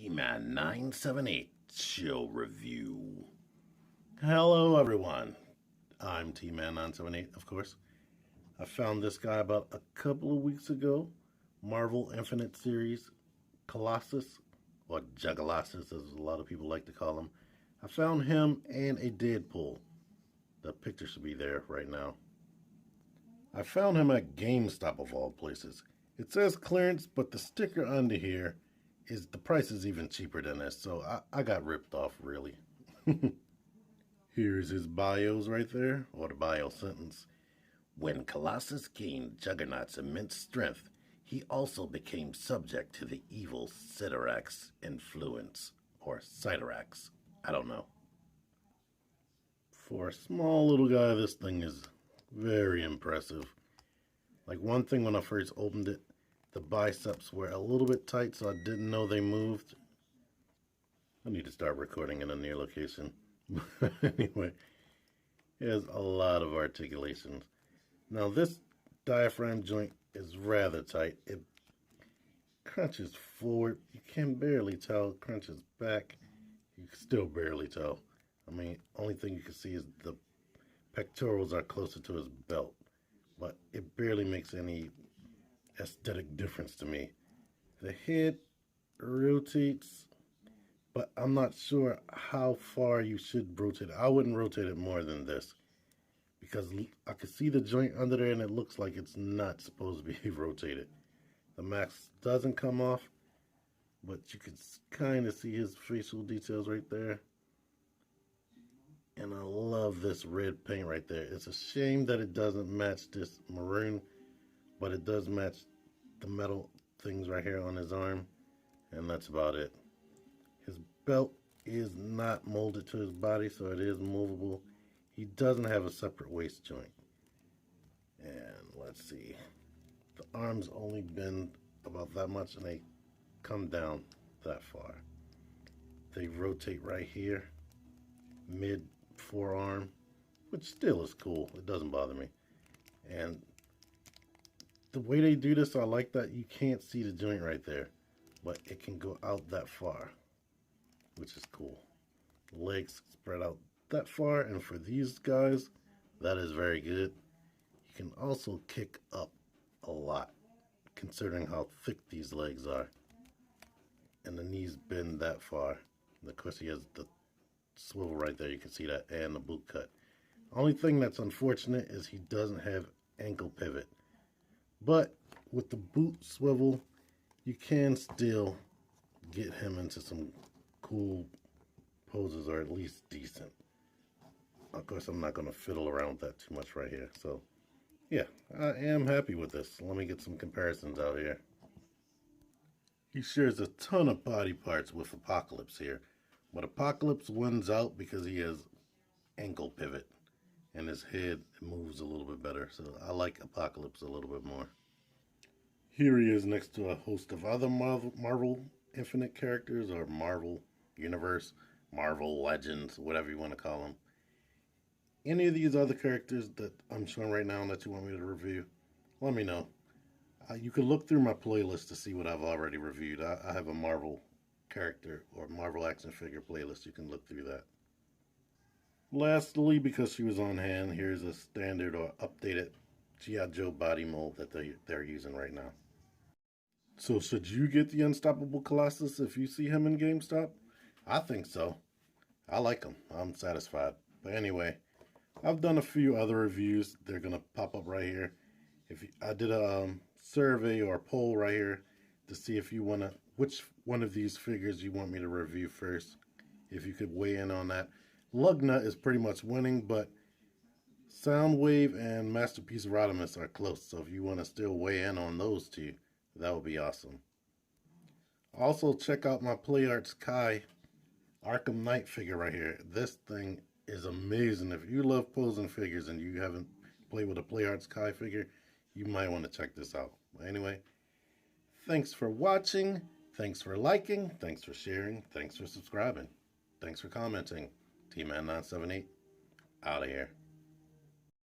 T-Man 978 Show Review. Hello everyone, I'm T-Man 978, of course. I found this guy about a couple of weeks ago. Marvel Infinite Series, Colossus, or Juggalossus as a lot of people like to call him. I found him and a Deadpool. The picture should be there right now. I found him at GameStop of all places. It says clearance, but the sticker under here is the price is even cheaper than this, so I got ripped off, really. Here's his bios right there, or the bio sentence. When Colossus gained Juggernaut's immense strength, he also became subject to the evil Cyttorax influence, or Cyttorax, I don't know. For a small little guy, this thing is very impressive. Like one thing when I first opened it, the biceps were a little bit tight, so I didn't know they moved. I need to start recording in a near location. Anyway, it has a lot of articulations. Now this diaphragm joint is rather tight. It crunches forward. You can barely tell. It crunches back. You can still barely tell. I mean, only thing you can see is the pectorals are closer to his belt. But it barely makes any aesthetic difference to me. The head rotates, but I'm not sure how far you should rotate it. I wouldn't rotate it more than this because I can see the joint under there and it looks like it's not supposed to be rotated. The mask doesn't come off, but you can kind of see his facial details right there. And I love this red paint right there. It's a shame that it doesn't match this maroon, but it does match the metal things right here on his arm, and that's about it. His belt is not molded to his body, so it is movable. He doesn't have a separate waist joint. And let's see. The arms only bend about that much, and they come down that far. They rotate right here, mid forearm, which still is cool. It doesn't bother me. And the way they do this, I like that you can't see the joint right there, but it can go out that far, which is cool. Legs spread out that far, and for these guys, that is very good. You can also kick up a lot, considering how thick these legs are. And the knees bend that far. And of course, he has the swivel right there, you can see that, and the boot cut. Only thing that's unfortunate is he doesn't have ankle pivot. But with the boot swivel, you can still get him into some cool poses, or at least decent. Of course, I'm not going to fiddle around with that too much right here. So, yeah, I am happy with this. Let me get some comparisons out here. He shares a ton of body parts with Apocalypse here. But Apocalypse wins out because he has ankle pivot. And his head moves a little bit better. So I like Apocalypse a little bit more. Here he is next to a host of other Marvel Infinite characters, or Marvel Universe, Marvel Legends, whatever you want to call them. Any of these other characters that I'm showing right now that you want me to review, let me know. You can look through my playlist to see what I've already reviewed. I have a Marvel character or Marvel action figure playlist. You can look through that. Lastly, because she was on hand, here's a standard or updated G.I. Joe body mold that they're using right now. So should you get the Unstoppable Colossus if you see him in GameStop? I think so. I like him. I'm satisfied. But anyway, I've done a few other reviews. They're going to pop up right here. I did a survey or a poll right here to see if you want to, which one of these figures you want me to review first. If you could weigh in on that. Lugnut is pretty much winning, but Soundwave and Masterpiece Rodimus are close. So if you want to still weigh in on those two, that would be awesome. Also, check out my PlayArts Kai Arkham Knight figure right here. This thing is amazing. If you love posing figures and you haven't played with a PlayArts Kai figure, you might want to check this out. Anyway, thanks for watching. Thanks for liking. Thanks for sharing. Thanks for subscribing. Thanks for commenting. T-Man 978 out of here.